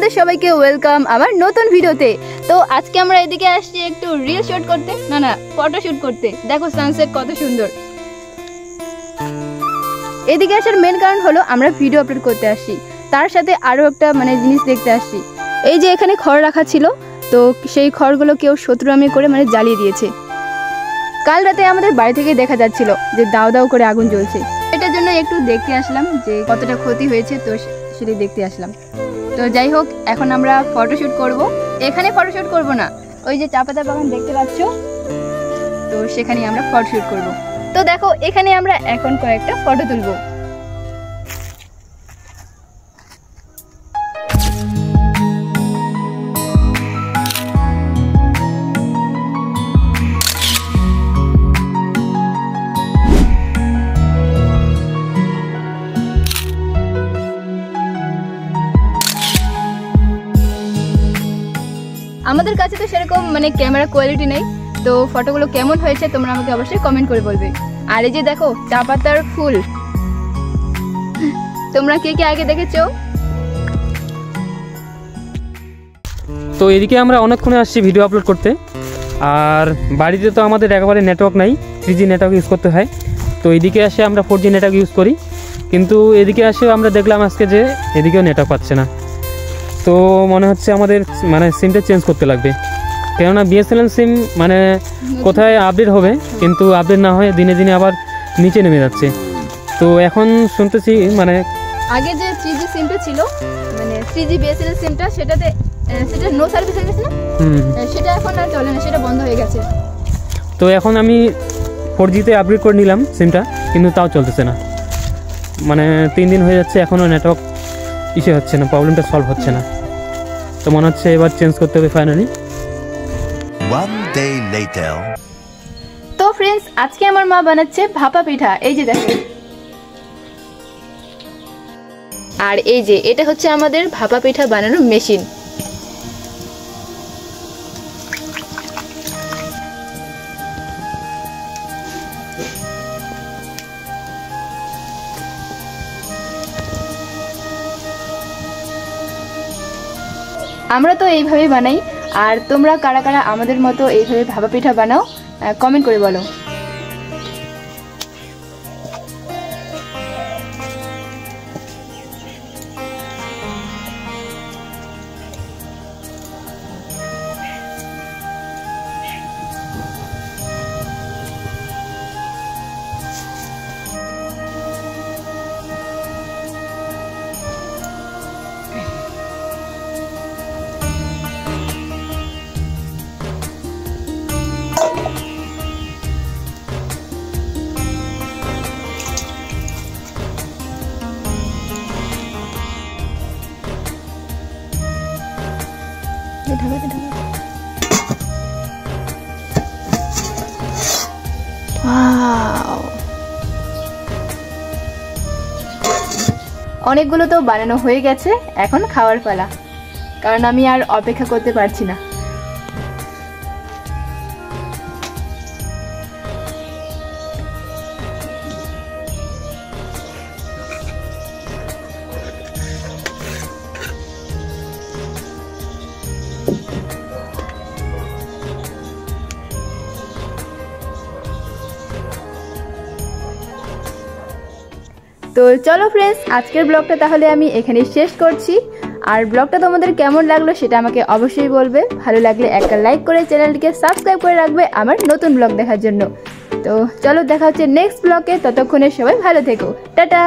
তোমাদের সবাইকে ওয়েলকাম আমার নতুন ভিডিওতে। তো আজকে আমরা এদিকে আসছি একটু রিল শুট করতে, না ফটো শুট করতে। দেখো সানসেট কত সুন্দর। এদিকে আসার মেন কারণ হলো আমরা ভিডিও আপলোড করতে আসছি, তার সাথে আরও একটা জিনিস দেখতে আসছি। এই যে এখানে খড় রাখা ছিল, তো সেই খড়গুলো কেউ শত্রুআমি করে জ্বালিয়ে দিয়েছে। কাল রাতে আমাদের বাড়ি থেকে দেখা যাচ্ছিল যে দাও দাও করে আগুন জ্বলছে। এটার জন্য একটু দেখতে আসলাম যে কতটা ক্ষতি হয়েছে, তো সেটাই দেখতে আসলাম। তো যাই হোক, এখন আমরা ফটোশ্যুট করব। এখানে ফটোশ্যুট করব না, ওই যে চা পাতা বাগান দেখতে পাচ্ছ, তো সেখানে আমরা ফটোশ্যুট করব। তো দেখো এখানে আমরা এখন কয়েকটা ফটো তুলব। আমাদের কাছে তো সেরকম ক্যামেরা কোয়ালিটি নেই, তো ফটোগুলো কেমন হয়েছে তোমরা আমাকে অবশ্যই কমেন্ট করে বলবে। আর এই যে দেখো চা পাতার ফুল, তোমরা কে কে আগে দেখেছো? তো এদিকে আমরা অনেকক্ষণে আসছি ভিডিও আপলোড করতে, আর বাড়িতে তো আমাদের একেবারে নেটওয়ার্ক নাই, 3G নেটওয়ার্ক ইউজ করতে হয়। তো এদিকে আসে আমরা 4G নেটওয়ার্ক ইউজ করি, কিন্তু এদিকে আসে আমরা দেখলাম আজকে যে এদিকেও নেটওয়ার্ক পাচ্ছে না। তো মনে হচ্ছে আমাদের সিমটা চেঞ্জ করতে লাগবে, কেননা বিএসএনএল সিম কোথায় আপডেট হবে, কিন্তু আপডেট না হয়ে দিনে দিনে আবার নিচে নেমে যাচ্ছে। তো এখন শুনতেছি আগে যে 3G সিমটা ছিল, 3G বিএসএনএল সিমটা, সেটা নো সার্ভিস হয়ে গেছে না, সেটা এখন আর চলে না, সেটা বন্ধ হয়ে গেছে। তো এখন আমি 4Gতে আপডেট করে নিলাম সিমটা, কিন্তু তাও চলতেছে না। 3 দিন হয়ে যাচ্ছে, এখনও নেটওয়ার্ক ইস্যু হচ্ছে না, প্রবলেমটা সলভ হচ্ছে না। তো মনে হচ্ছে এবার চেঞ্জ করতে হবে ফাইনালি। তো ফ্রেন্ডস, আজকে আমার মা বানাচ্ছে ভাপা পিঠা। এই যে দেখো, আর এই যে এটা হচ্ছে আমাদের ভাপা পিঠা বানানোর মেশিন। আমরা তো এইভাবেই বানাই, আর তোমরা কারা কারা আমাদের মতো এইভাবে ভাপা পিঠা বানাও কমেন্ট করে বলো। অনেকগুলো তো বানানো হয়ে গেছে, এখন খাওয়ার পালা, কারণ আমি আর অপেক্ষা করতে পারছি না। তো চলো ফ্রেন্ডস, আজকের ব্লগটা তাহলে আমি এখানেই শেষ করছি। আর ব্লগটা তোমাদের কেমন লাগলো সেটা আমাকে অবশ্যই বলবে। ভালো লাগলে একটা লাইক করে চ্যানেলটিকে সাবস্ক্রাইব করে রাখবে আমার নতুন ব্লগ দেখার জন্য। তো চলো, দেখা হচ্ছে নেক্সট ব্লগে, ততক্ষণে সবাই ভালো থেকো, টাটা।